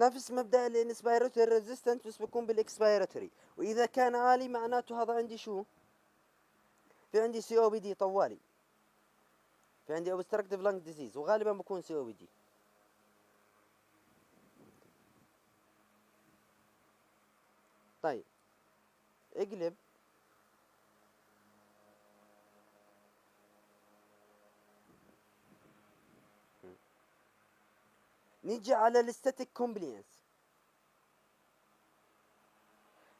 نفس مبدأ الانسبيراتوري ريزيستنت بس بيكون بالاكسبيراتوري، واذا كان عالي معناته هذا عندي شو؟ في عندي سي او بي دي طوالي، في عندي اوبستراكتيف لانج ديزيز، وغالبا بكون سي او بي دي. طيب اقلب. نيجي على الستاتيك كومبلينس.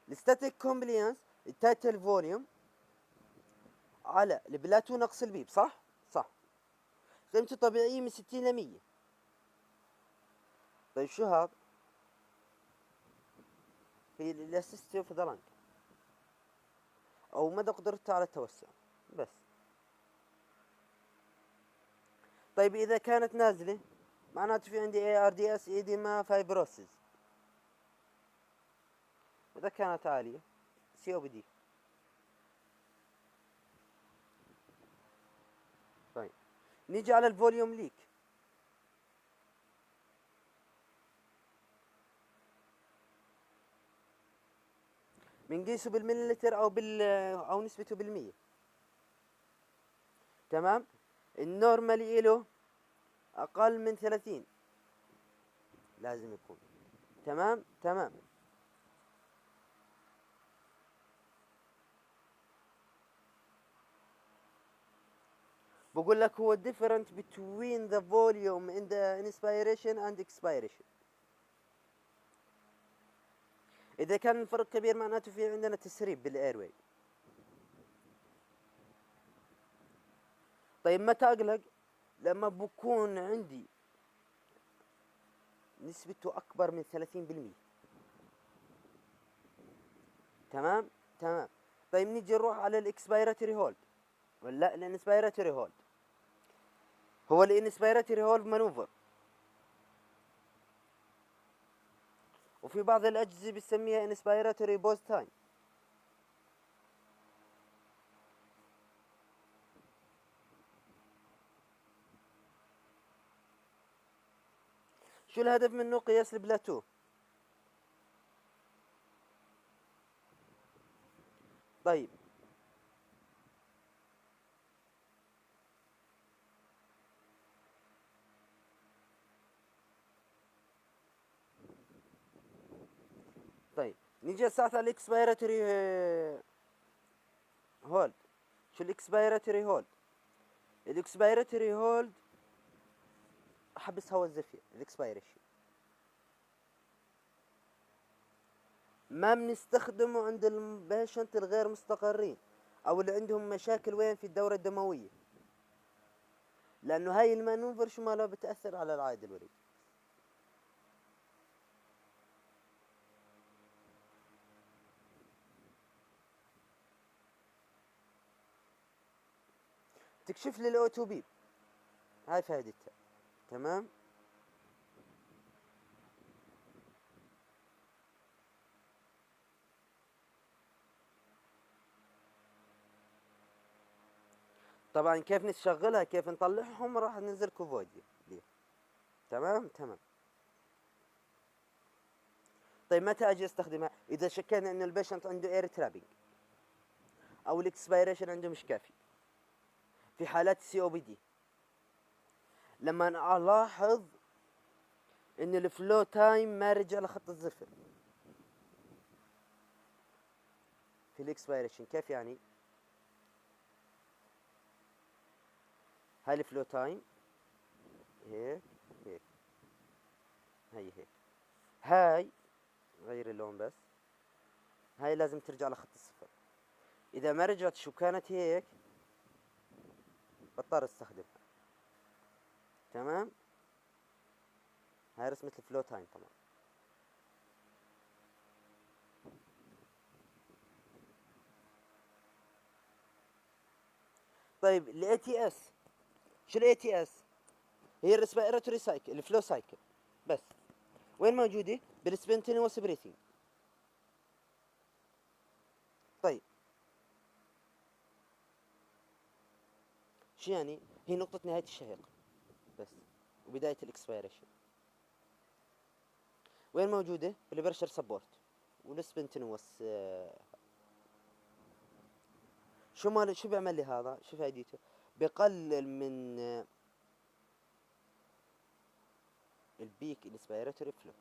الستاتيك كومبلينس التايتل فوليوم على البلاتو نقص البيب، صح؟ صح. قيمته طبيعية من 60 ل 100. طيب شو هذا؟ هي الاستيستي اوف ذا لانج، او مدى قدرته على التوسع بس. طيب اذا كانت نازلة معناته في عندي اي ار دي اس ايديما فايبروسيس. واذا كانت عالية سي او بي دي. طيب نيجي على الفوليوم ليك. بنقيسه بالمليلتر او نسبته بالمية. تمام. النورمالي له اقل من 30 لازم يكون. تمام تمام. بقول لك هو different between the volume in the inspiration and expiration. اذا كان الفرق كبير معناته في عندنا تسريب بالايرواي. طيب متى اقلق؟ لما بكون عندي نسبته اكبر من 30%. تمام تمام. طيب نيجي نروح على الاكسبيراتوري هولد. ولا الانسبيراتوري هولد. هو الانسبيراتوري هولد مانوفر، وفي بعض الاجهزه بيسميها انسبيراتوري بوز تايم. شو الهدف منه؟ قياس البلاتو. طيب طيب نيجي ساعة على الاكسبيراتوري هولد. شو الاكسبيراتوري هولد؟ الاكسبيراتوري هولد حبس هواء الزفير. الاكسبيريشن ما بنستخدمه عند البيشنت الغير مستقرين او اللي عندهم مشاكل وين في الدورة الدموية، لانه هاي المانوفر شو ما له بتأثر على العائد الوريد. تكشف لي الاو تو بي، هاي فائدتها. تمام. طبعا كيف نشغلها كيف نطلعهم راح ننزل فيديو ليه. تمام تمام. طيب متى اجي استخدمها؟ اذا شكينا ان البيشنت عنده اير ترابينج او الاكسبيريشن عنده مش كافي. في حالات سي او بي دي لما أنا الاحظ ان الفلو تايم ما رجع لخط الزفر في الاكسبيريشن. كيف يعني؟ هاي الفلو تايم هيك هيك، هي هيك، هاي غير اللون بس، هاي لازم ترجع لخط الصفر. اذا ما رجعت شو كانت هيك بضطر استخدمها. تمام. هاي رسمة الفلو تايم طبعا. طيب الاي تي اس. شو الاي تي اس؟ هي الريسبيراتوري سايكل، الفلو سايكل بس. وين موجودة؟ بالسبنتينوس بريثنج. طيب شو يعني؟ هي نقطة نهاية الشهيق بس، وبداية الاكسبيريشن. وين موجودة؟ بالبرشر سبورت والسبنتنوس. شو بيعمل لي هذا؟ شو فايدته؟ بقلل من البيك انسبيراتوري فلو.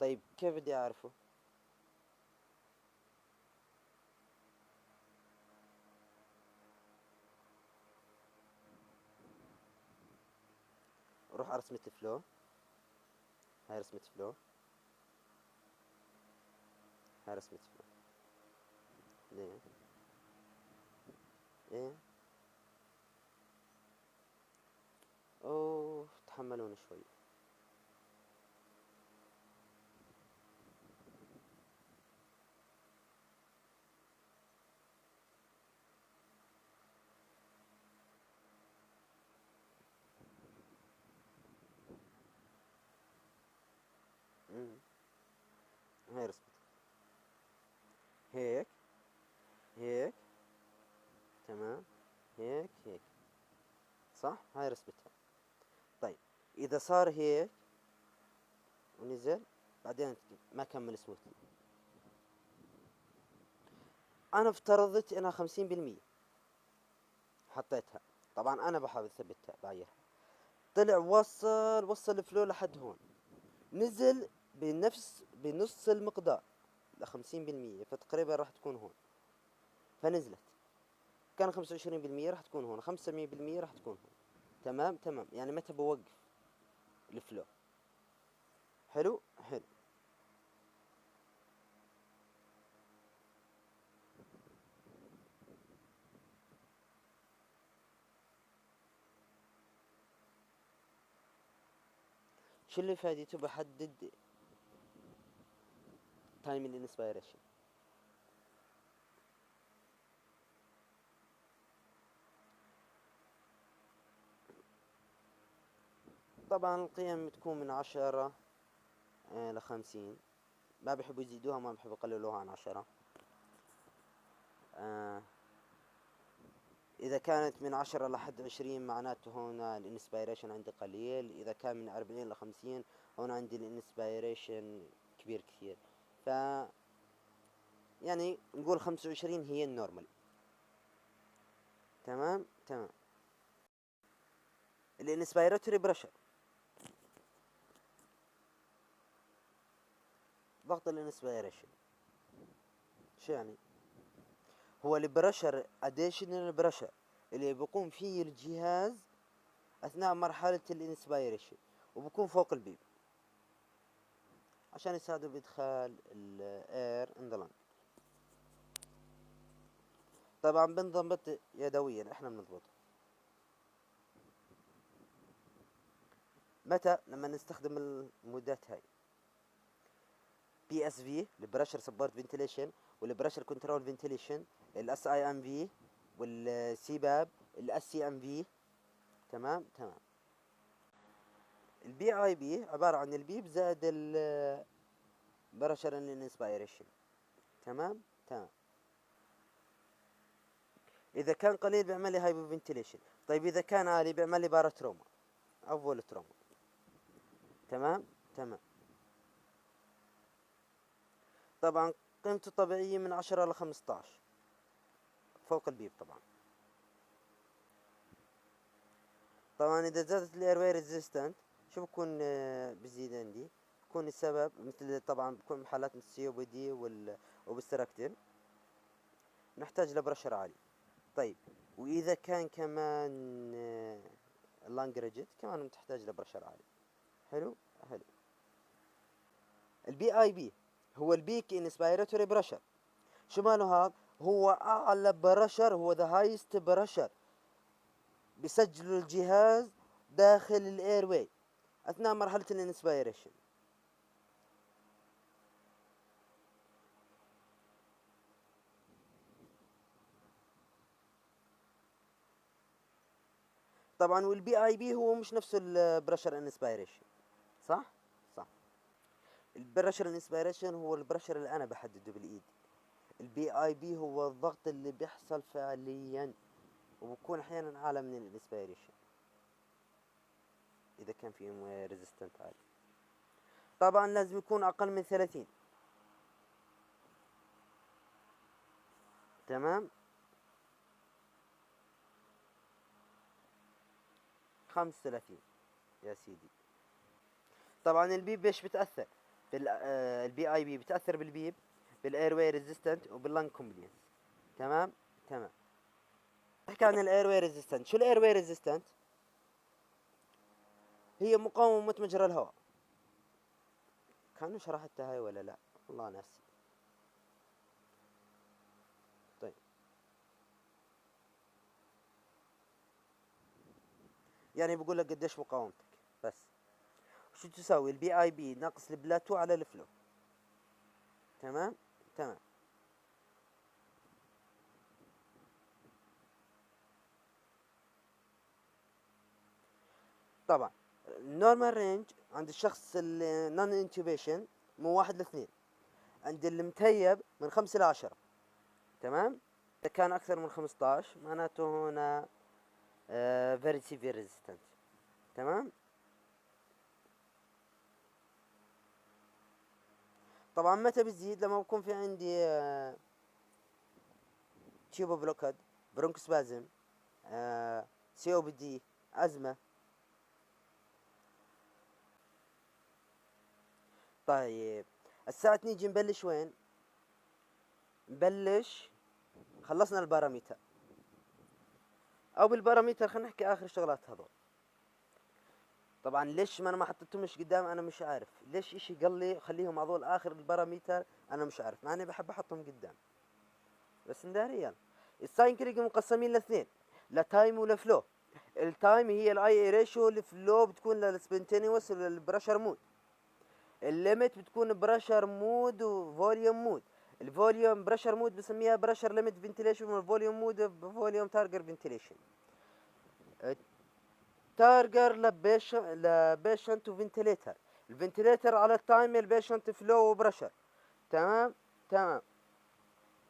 طيب كيف بدي اعرفه؟ اروح على رسمة الفلو. هاي رسمة فلو. هاي رسمة فلو. ليه؟ ايه؟ اوه تحملوني شوي. مم. هاي رسمة هيك هيك. تمام. هيك هيك. صح؟ هاي رسمتها. طيب اذا صار هيك ونزل بعدين ما كمل سموثلي، انا افترضت انها 50%، حطيتها. طبعا انا بحاول اثبتها بعيرها. طلع وصل الفلو لحد هون، نزل بنص المقدار ل50%، فتقريبا راح تكون هون. فنزلت، كان 25% راح تكون هون، 5% راح تكون هون. تمام تمام. يعني متى بوقف الفلو؟ حلو حلو. شو اللي فايدته؟ بحدد تايم الانسبيريشن. طبعا القيم تكون من 10 ل50. ما بيحبوا يزيدوها، ما بيحبوا يقللوها عن 10. إذا كانت من 10 لحد 20 معناته هنا الانسبيريشن عندي قليل. إذا كان من 40 ل50 هنا عندي الانسبيريشن كبير كثير. ف يعني نقول 25 هي النورمال. تمام تمام. الانسبيراتوري بريشر، ضغط الانسبيريشن شو يعني؟ هو البريشر اديشنال بريشر اللي بيقوم فيه الجهاز اثناء مرحلة الانسبيريشن، وبكون فوق البيب عشان يساعده بادخال الاير ان ذا لانج. طبعا بنضبط يدويا، احنا بنضبطه. متى؟ لما نستخدم المودات هاي، بي اس في البريشر سبورت فنتيليشن، والبريشر كنترول فنتيليشن، الاس اي ام في، والسي باب، الاس سي ام في. تمام تمام. البي اي بي عبارة عن البيب زائد البريشر انسبيريشن. تمام تمام. اذا كان قليل بيعمل لي هايبو فنتيليشن. طيب اذا كان عالي بيعمل لي باراتروما او فولتروما. تمام تمام. طبعا قيمته طبيعية من 10 ل 15 فوق البيب طبعا. طبعا اذا زادت الايرواي ريزيستنت شو بكون بزيد عندي؟ بكون السبب مثل طبعا بكون بحالات السي او بي دي وبالسراكتين نحتاج لبرشر عالي. طيب واذا كان كمان اللانج ريجيت كمان بتحتاج لبرشر عالي. حلو حلو. البي اي بي هو البيك انسبيراتوري برشر. شو ماله هذا؟ هو اعلى برشر، هو ذا هايست برشر بسجله الجهاز داخل الاير واي اثناء مرحلة الانسبيريشن. طبعا والبي اي بي هو مش نفسه البريشر انسبيريشن. صح صح. البريشر انسبيريشن هو البريشر اللي انا بحدده بالايد. البي اي بي هو الضغط اللي بيحصل فعليا، وبكون احيانا اعلى من الانسبيريشن. اذا كان في ريزيستنت عالي. طبعا لازم يكون اقل من 30. تمام. 35 يا سيدي. طبعا البيب ايش بتاثر؟ البي اي بي بتاثر بالبيب، بالاير واي ريزيستنت، وباللانج كومبلينس. تمام. تمام. نحكي عن الاير واي ريزيستنت. شو الاير واي ريزيستنت؟ هي مقاومة مجرى الهواء. كانوا شرحتها هاي ولا لا؟ والله ناسي. طيب يعني بقول لك قديش مقاومتك بس. شو تساوي؟ البي اي بي ناقص البلاتو على الفلو. تمام. تمام. طبعا النورمال رينج عند الشخص النون انتوبيشن من 1 ل 2، عند المتيب من 5 ل10. تمام. اذا كان اكثر من 15 معناته هنا very severe resistant. تمام. طبعا متى بتزيد؟ لما بكون في عندي تيوبو بلوكاد، برونكوسبازم، سي او بي دي، ازمه. طيب الساعة نيجي نبلش وين؟ نبلش خلصنا الباراميتر، او بالباراميتر خلينا نحكي اخر شغلات هذول. طبعا ليش ما انا ما حطيتهمش قدام انا مش عارف. ليش اشي قال لي خليهم هذول اخر الباراميتر انا مش عارف، مع اني بحب احطهم قدام بس نداريا. الساين كريج مقسمين لاثنين، لتايم ولفلو. التايم هي الاي اي ريشيو، الفلو بتكون للسبنتينيوس وللبرشر مود. الليمت بتكون برشر مود وفوليوم مود. الفوليوم برشر مود بسميها برشر ليميت فنتيليشن، والفوليوم مود بفوليوم تارجر فنتيليشن. تارجر لبيشنت وفنتيليتر. الفنتيليتر على التايم، البيشنت فلو وبرشر. تمام. تمام.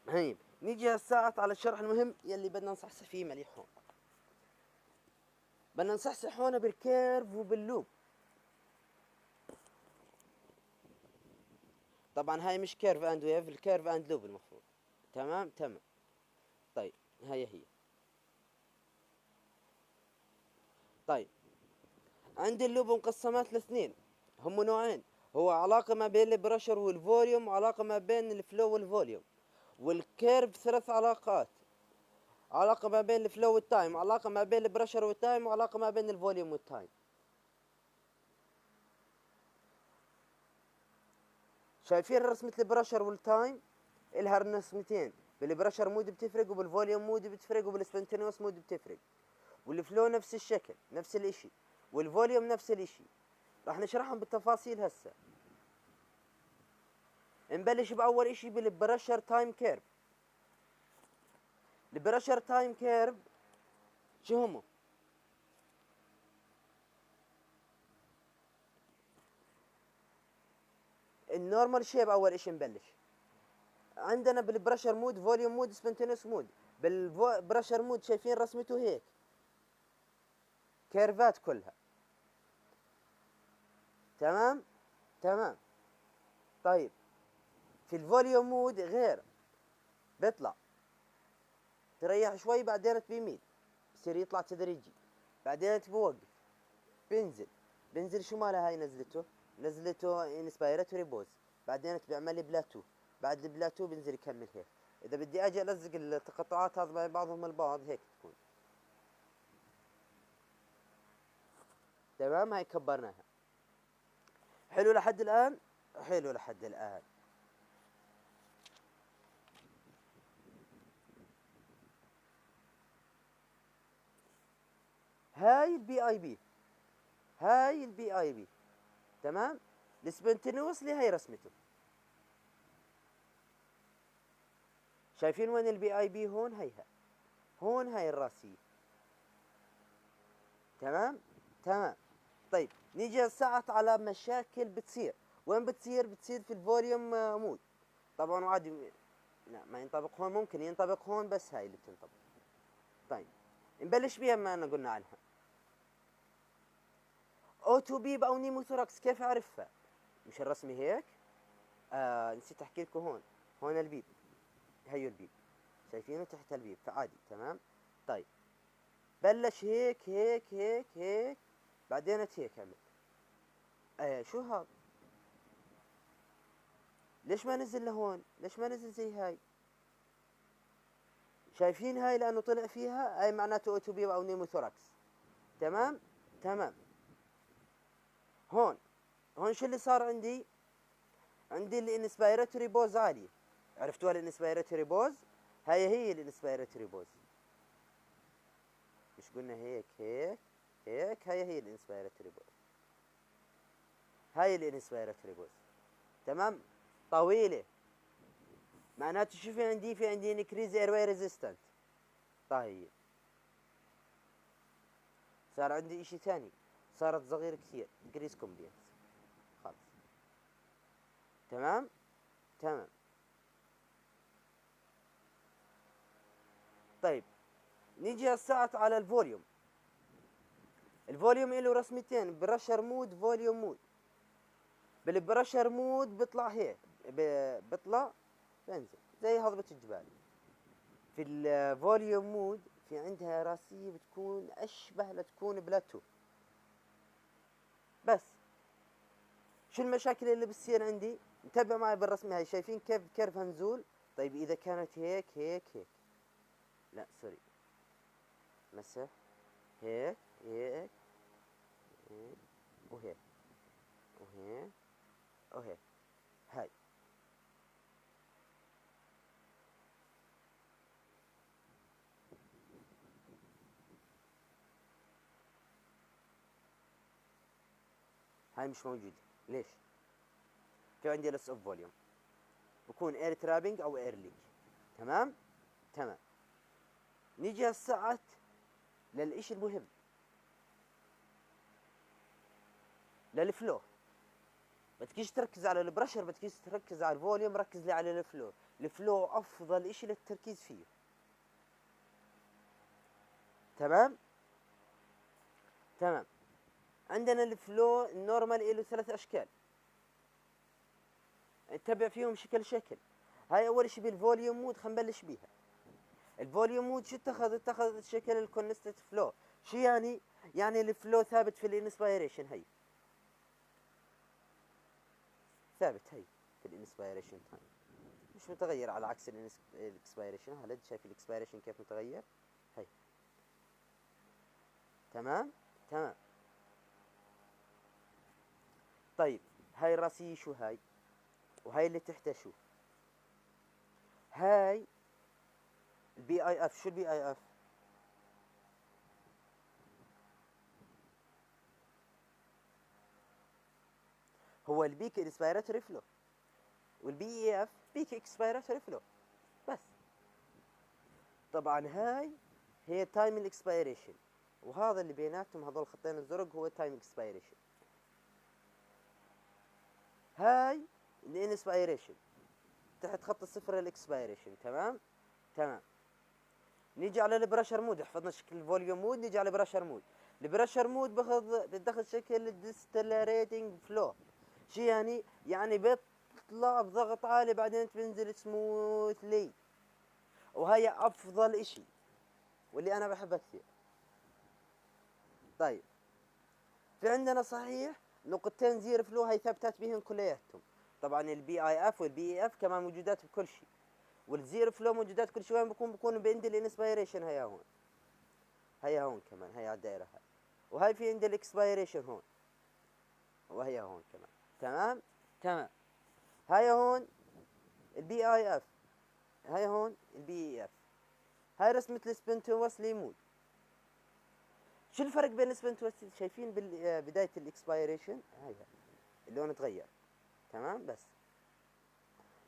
هيب نيجي هالساعة على الشرح المهم يلي بدنا نصحصح فيه مليح هون. بدنا نصحصح هون بالكيرف وباللوب. طبعا هاي مش كيرف اند ويف، الكيرف اند لوب المفروض. تمام. تمام. طيب هي. طيب عندي اللوب مقسمات لاثنين، هم نوعين. هو علاقة ما بين البرشر والفوليوم، وعلاقة ما بين الفلو والفوليوم. والكيرف 3 علاقات: علاقة ما بين الفلو والتايم، علاقة ما بين البرشر والتايم، وعلاقة ما بين الفوليوم والتايم. شايفين رسمة البرشر والتايم؟ إلها رسمتين، بالبرشر مود بتفرق، وبالفوليوم مود بتفرق، وبالسبنتينوس مود بتفرق. والفلو نفس الشكل نفس الاشي، والفوليوم نفس الاشي. راح نشرحهم بالتفاصيل هسه. نبلش بأول اشي بالبرشر تايم كيرف. البرشر تايم كيرف شو همه؟ النورمال شيب. اول اشي نبلش عندنا بالبرشر مود، فوليوم مود، سبنتينوس مود. بالبرشر مود شايفين رسمته هيك، كيرفات كلها. تمام. تمام. طيب في الفوليوم مود غير، بيطلع تريح شوي بعدين بيميل، بصير يطلع تدريجي، بعدين بوقف، بنزل شو مالها هاي نزلته انسبيراتوري بوز، بعدين بيعمل لي بلاتو، بعد البلاتو بنزل يكمل هيك. اذا بدي اجي الزق التقطعات هذا مع بعضهم البعض هيك تكون. تمام. هاي كبرناها. حلو لحد الان. حلو لحد الان. هاي البي اي بي، هاي البي اي بي. تمام. السبنتينوسلي هاي رسمته. شايفين وين البي اي بي؟ هون هيها، هون هاي الراسية. تمام. تمام. طيب نيجي هالساعة على مشاكل بتصير. وين بتصير؟ بتصير في الفوليوم مود. طبعا وعادي لا ما ينطبق هون، ممكن ينطبق هون بس هاي اللي بتنطبق. طيب نبلش بيها ما أنا قلنا عنها. اوتو بيب او نيموثوركس كيف اعرفها؟ مش الرسمة هيك؟ نسيت احكي لكم هون. هون البيب، هيو البيب شايفينه تحت البيب، فعادي تمام. طيب بلش هيك هيك هيك هيك، بعدين هيك عمل. شو هذا؟ ليش ما نزل لهون؟ ليش ما نزل زي هاي؟ شايفين هاي لانه طلع فيها، هاي معناته اوتو بيب او نيموثوركس. تمام تمام. هون شو اللي صار عندي؟ عندي الانسبيراتوري بوز عالية. عرفتوها الانسبيراتوري بوز؟ هي الانسبيراتوري بوز. مش قلنا هيك هيك هيك؟ هي الانسبيراتوري بوز. هاي الانسبيراتوري بوز. تمام. طويلة، معناته شو في عندي؟ في عندي انكريز اير واي ريزيستنت. طيب صار عندي اشي ثاني، صارت صغير كثير، انكريز كومبلينس. خلص تمام تمام. طيب نيجي هسه على الفوليوم. الفوليوم له رسمتين، برشر مود فوليوم مود. بالبرشر مود بيطلع هيك، بيطلع بينزل زي هضبة الجبال. في الفوليوم مود في عندها راسية بتكون أشبه لتكون بلاتو. بس شو المشاكل اللي بتصير عندي؟ انتبه معي بالرسمة هاي، شايفين كيف كيرفها نزول؟ طيب إذا كانت هيك هيك هيك، لا سوري، مسح هيك هيك هيك وهيك وهيك وهيك، هاي مش موجودة. ليش؟ في عندي لس اوف فوليوم، بكون اير ترابينج او اير ليك. تمام تمام. نيجي هالساعات للإشي المهم، للفلو. بتكيش تركز على البرشر، بتكيش تركز على الفوليوم، ركز لي على الفلو. الفلو افضل اشي للتركيز فيه. تمام تمام. عندنا الفلو النورمال له 3 اشكال، نتبع فيهم شكل. هاي اول اشي بالفوليوم مود، خلينا نبلش بيها. الفوليوم مود شو اتخذ شكل الكونستنت فلو. شو يعني؟ يعني الفلو ثابت في الانسبيريشن، هي ثابت هي في الانسبيريشن تايم، مش متغير على عكس الاكسبيريشن. هلا شايف الاكسبيريشن كيف متغير؟ هي تمام تمام. طيب هاي الراسية شو هاي؟ وهاي اللي تحتها شو؟ هاي البي اي اف. شو البي اي اف؟ هو البيك اكسبيراتوري فلو، والبي اي اف بيك اكسبيراتوري فلو بس. طبعا هي تايم الاكسبيريشن، وهذا اللي بيناتهم هذول الخطين الزرق هو تايم اكسبيريشن. هاي الانسبيريشن تحت خط الصفر الاكسبيريشن. تمام تمام. نيجي على البرشر مود، حفظنا شكل الفوليوم مود. نيجي على البرشر مود. البرشر مود بتاخذ شكل الديستلريتنج فلو. شو يعني؟ يعني بيطلع بضغط عالي بعدين بينزل سموثلي، وهي افضل اشي واللي انا بحبها كثير. طيب في عندنا صحيح نقطتين زير فلو، هي ثبتت بهم كلياتهم. طبعا البي اي اف والبي اي اف كمان موجودات بكل شيء، والزيرو فلو موجودات كل شيء. وين بكون بعند الانسبيريشن، هي هون، هي هون كمان، هي على الدائره هاي. وهي في عند الاكسبيريشن هون، وهي هون كمان. تمام تمام. هاي هون البي اي اف، هاي هون البي اي اف. هاي رسمة السبنتوسلي مود. شو الفرق بين السبنتوسلي؟ شايفين بداية الاكسبيريشن هاي اللون تغير. تمام. بس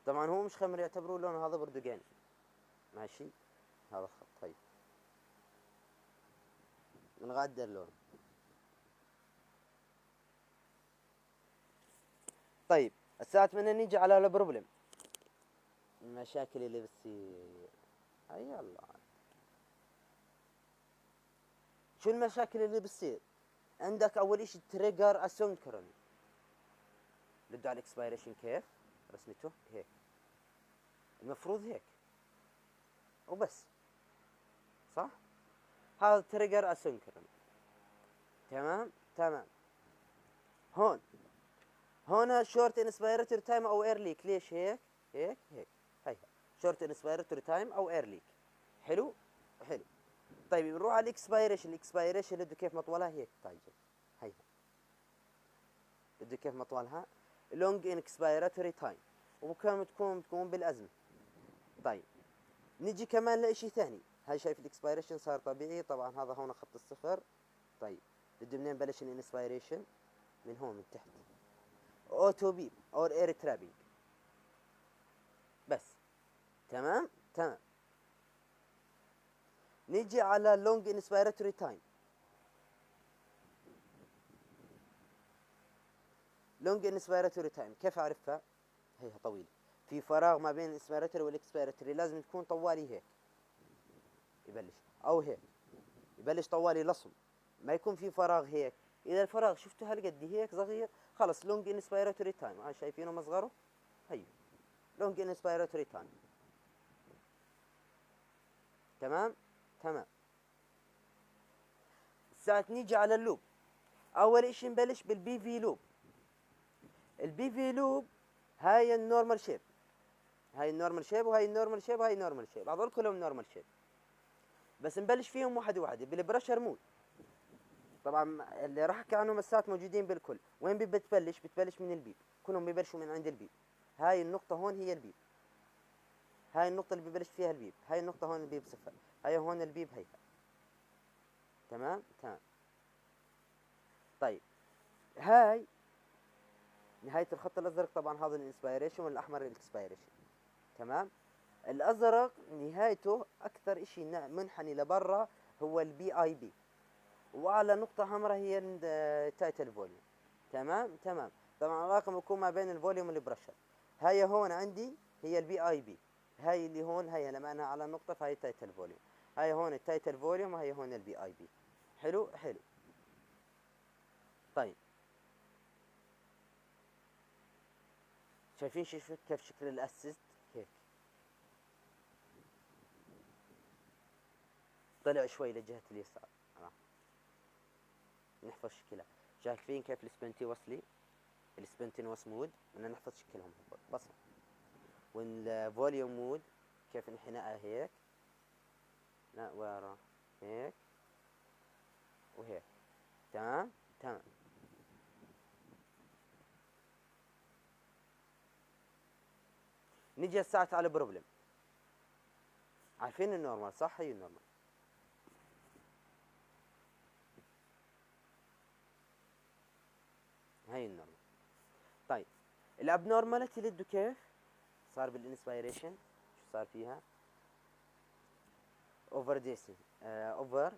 طبعا هو مش خمر، يعتبروه لون هذا بردقاني. ماشي، هذا خط. طيب نغادر اللون. طيب الساعة بدنا نيجي على البروبلم، المشاكل اللي بتصير. اي يلا، شو المشاكل اللي بتصير؟ عندك اول اشي تريجر اسynchron. ردوا على الاكسبيريشن كيف رسمته هيك، المفروض هيك وبس، صح؟ هذا تريجر اسynchron. تمام تمام. هون شورت انسبيراتوري تايم او اير ليك. ليش هيك؟ هيك هي شورت انسبيراتوري تايم او اير ليك. حلو حلو. طيب بنروح على الاكسبيريشن. الاكسبيريشن بده كيف مطولها هيك. طيب هي بده كيف مطولها لونج ان اكسبيراتوري تايم، وكم بتكون بالازمه. طيب نيجي كمان لشيء ثاني. هاي شايف الاكسبيريشن صار طبيعي طبعا، هذا هون خط الصفر. طيب بده منين بلش الانسبيريشن؟ من هون من تحت، اوتو بيب اور اير ترابينج بس. تمام تمام. نيجي على لونج انسبيراتوري تايم. لونج انسبيراتوري تايم كيف اعرفها؟ هي طويله، في فراغ ما بين الانسبيراتوري والاكسبيراتوري، لازم تكون طوالي هيك يبلش، او هيك يبلش طوالي لصم، ما يكون في فراغ هيك. اذا الفراغ شفتوا هالقد هيك صغير خلص لونج انسبيراتوري تايم. هاي شايفينه مصغره؟ هي لونج انسبيراتوري تايم. تمام تمام. ساعة نيجي على اللوب. اول اشي نبلش بالبي في لوب. البي في لوب هاي النورمال شيب، هاي النورمال شيب وهاي النورمال شيب وهاي النورمال شيب، هذول كلهم نورمال شيب. بس نبلش فيهم واحدة واحدة. بالبرشر مود طبعا اللي راح احكي عنهم مسات موجودين بالكل. وين بتبلش؟ بتبلش من البيب، كلهم ببلشوا من عند البيب. هاي النقطة هون هي البيب، هاي النقطة اللي ببلش فيها البيب، هاي النقطة هون البيب صفر، هاي هون البيب هي. تمام تمام. طيب هاي نهاية الخط الأزرق طبعا هذا الانسبيريشن، والأحمر الاكسبيريشن. تمام. الأزرق نهايته أكثر إشي منحني لبرا هو البي اي بي، وأعلى نقطة حمراء هي التايتل فوليوم. تمام تمام. طبعا العلاقة بتكون ما بين الفوليوم والبرشر. هاي هون عندي هي البي اي بي، هاي اللي هون هي لما أنا على نقطة فهي التايتل فوليوم. هاي هون التايتل فوليوم وهي هون البي اي بي. حلو حلو. طيب شايفين كيف شكل الاسيست هيك طلع شوي لجهة اليسار. نحفظ شكلها. شايفين كيف السبنتي وصلي، السبنتين وسمود، بدنا نحفظ شكلهم بصمة. والفوليوم مود كيف انحناءها هيك، لا ورا هيك وهيك. تمام تمام. نجي هسه على بروبلم. عارفين النورمال صح؟ هي النورمال. هي النورمال. طيب الابنورماليتي اللي كيف صار بالانسبيريشن؟ شو صار فيها؟ اوفر ديسن اوفر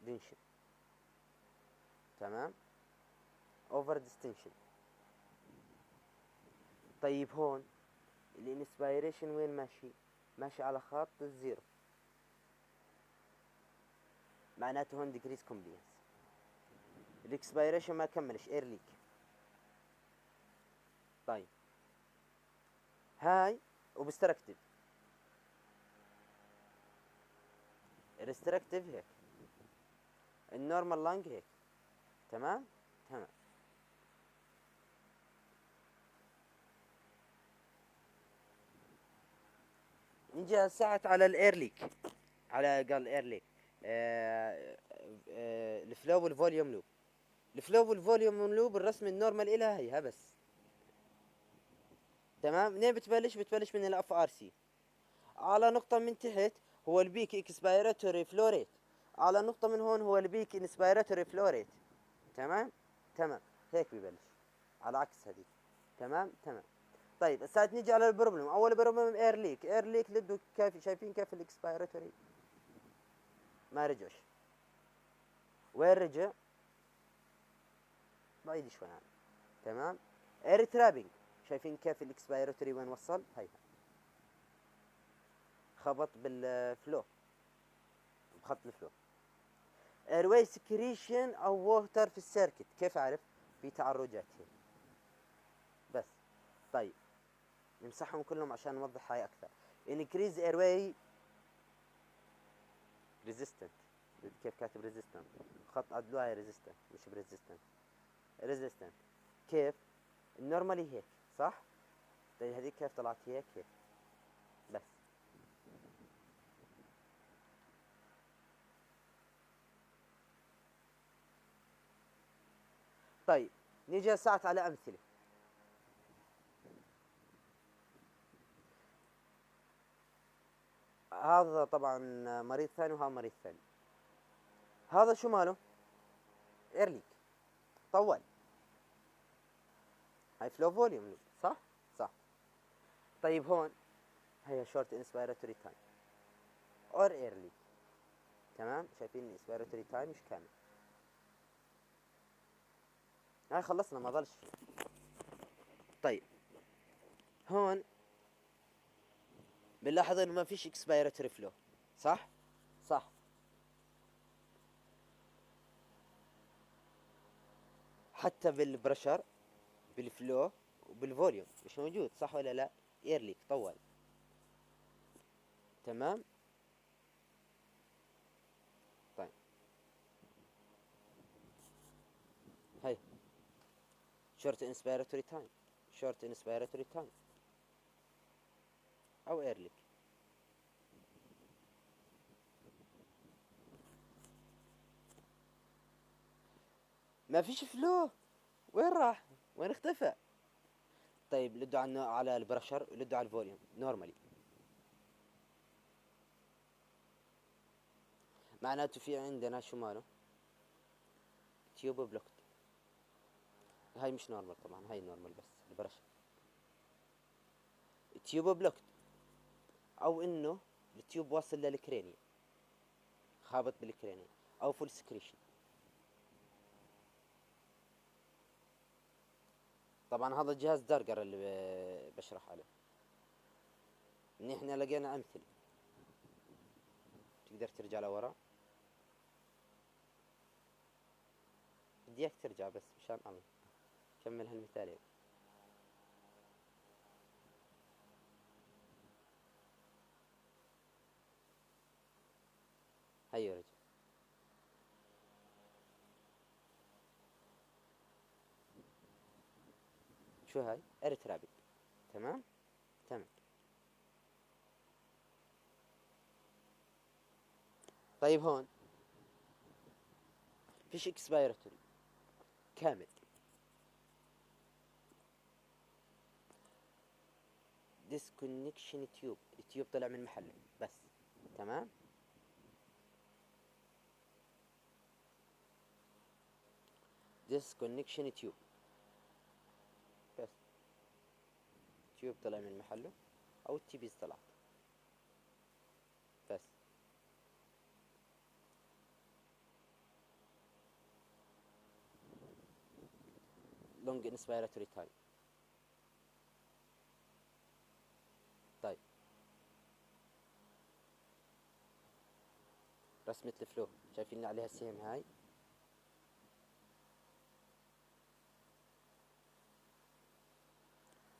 دينشن. تمام. اوفر ديستنشن. طيب هون الانسبيريشن وين ماشي؟ ماشي على خط الزيرو، معناته هون ديكريس كومبلينس. الاكسبيريشن ما كملش اير ليك. طيب هاي وبستركتيف، ريستركتيف هيك، النورمال لانج هيك. تمام تمام. نجي هالساعة على الاير ليك، على قال الاير ليك. الفلو والفوليوم لوب. الفلو والفوليوم لوب الرسم النورمال إلها هيها بس. تمام. منين بتبلش؟ بتبلش من الاف ار سي، على نقطة من تحت هو البيك اكسبيراتوري فلو ريت، على نقطة من هون هو البيك انسبيراتوري فلو ريت. تمام تمام. هيك ببلش على عكس هذيك. تمام تمام. طيب هسه نيجي على البروبلم. اول بروبلم اير ليك. اير ليك لده كيف؟ شايفين كيف الاكسبيراتوري ما رجعش. وين رجع؟ بعيد شوي يعني. تمام. اير ترابينج، شايفين كيف الاكسبيراتوري وين وصل؟ هي خبط بالفلو، بخط الفلو. ايرواي سكريشن او ووتر في السيركت، كيف اعرف؟ في تعرجات هنا بس. طيب نمسحهم كلهم عشان نوضح هاي اكثر. increase airway resistant، كيف كاتب resistant؟ خط عدلوها هي resistant مش بريزيستنت، resistant. كيف؟ النورمالي هيك صح؟ طيب هذيك كيف طلعت هيك؟ هيك بس. طيب نيجي ساعات على امثله. هذا طبعا مريض ثاني وهذا مريض ثاني. هذا شو ماله؟ ايرليك طول، هاي فلو فوليوم صح؟ صح. طيب هون هي شورت انسبيراتوري تايم اور ايرلي، تمام. شايفين الانسبيراتوري تايم مش كامل. هاي خلصنا ما ضلش. طيب هون بنلاحظ انه ما فيش اكسبيراتوري فلو صح؟ صح. حتى بالبرشر بالفلو وبالفوليوم مش موجود صح ولا لا؟ ايرليك طول، تمام. طيب هاي شورت انسبيراتوري تايم، شورت انسبيراتوري تايم او ايرليك. ما فيش فلو، وين راح؟ وين اختفى؟ طيب لدوا على البرشر ولدوا على الفوليوم نورمالي، معناته في عندنا شو ماله؟ تيوب بلوكت. هاي مش نورمال طبعا، هاي نورمال بس البرشر. تيوب بلوكت او انه التيوب واصل للكرينيا، خابط بالكرينيا، او فول سكريشن. طبعا هذا جهاز دارجر اللي بشرح عليه. ان احنا لقينا امثله، تقدر ترجع لورا. بدي اياك ترجع بس مشان الله كمل هالمثالين. هيا رجع. شو هاي؟ ارترابي، تمام. تمام. طيب هون فيش اكسبيراتوري كامل، ديسكونكشن تيوب، التيوب طلع من محله بس، تمام. ديسكونكشن تيوب بس، تيوب طلع من محله او التيبيز طلعت بس. لونج انسبيراتوري تايم. طيب رسمة الفلو شايفين عليها السهم هاي؟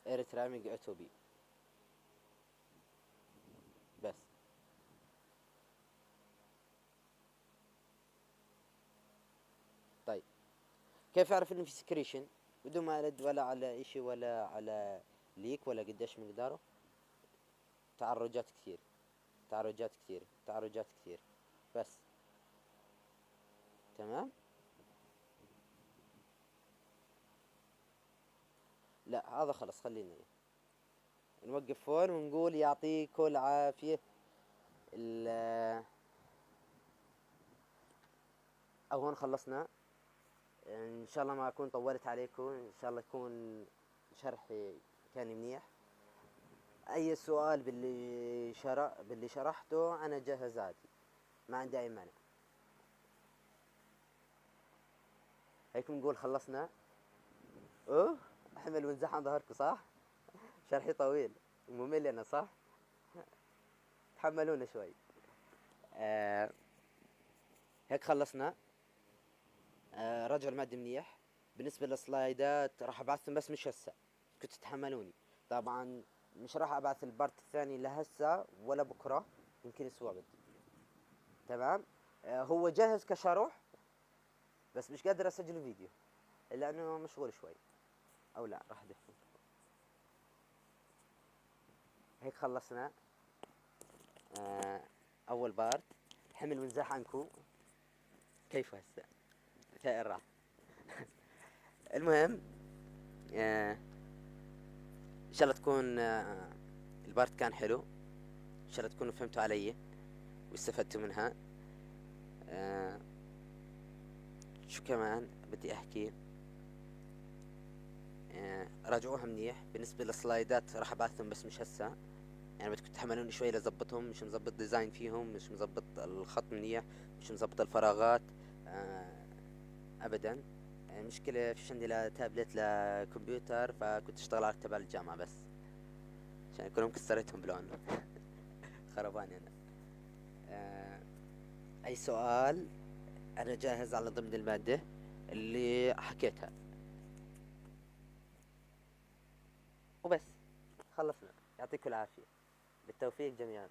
ايرترامينج اتوبي بس. طيب كيف اعرف انه في سكريشن بدون ما ارد ولا على اشي ولا على ليك ولا قديش مقداره؟ تعرجات كثير، تعرجات كثير، تعرجات كثير بس، تمام. لا هذا خلص خلينا نوقف هون ونقول يعطيكم العافية. او هون خلصنا. ان شاء الله ما اكون طولت عليكم، ان شاء الله يكون شرحي كان منيح. اي سؤال باللي شرحته انا جاهز عادي، ما عندي اي مانع. هيك نقول خلصنا. اوه احمل ونزح عن ظهركم صح. شرحي طويل وممل انا صح، تحملونا شوي. آه هيك خلصنا. رجع المادة منيح. بالنسبة للسلايدات راح ابعثهم بس مش هسه، كنت تتحملوني. طبعا مش راح ابعث البارت الثاني لهسه ولا بكرة، يمكن اسبوع بدي. تمام. هو جاهز كشرح، بس مش قادر اسجل فيديو لانه مشغول شوي. او لا، راح ادفن. هيك خلصنا اول بارت. حمل ونزاح عنكو. كيف هسه؟ ثائر راح. المهم ان شاء الله تكون البارت كان حلو، ان شاء الله تكونوا فهمتوا علي واستفدتوا منها. شو كمان بدي احكي؟ راجعوها منيح. بالنسبة للسلايدات راح ابعثهم بس مش هسه، يعني بدكم تحملوني شوي لزبطهم. مش مزبط ديزاين فيهم، مش مزبط الخط منيح، مش مزبط الفراغات ابدا. المشكلة فيش عندي لا تابلت لا كمبيوتر، فكنت اشتغل على تبع الجامعة بس عشان كلهم كسرتهم بلون. خرباني انا. اي سؤال؟ انا جاهز على ضمن المادة اللي حكيتها وبس. خلصنا. يعطيكم العافية، بالتوفيق جميعا.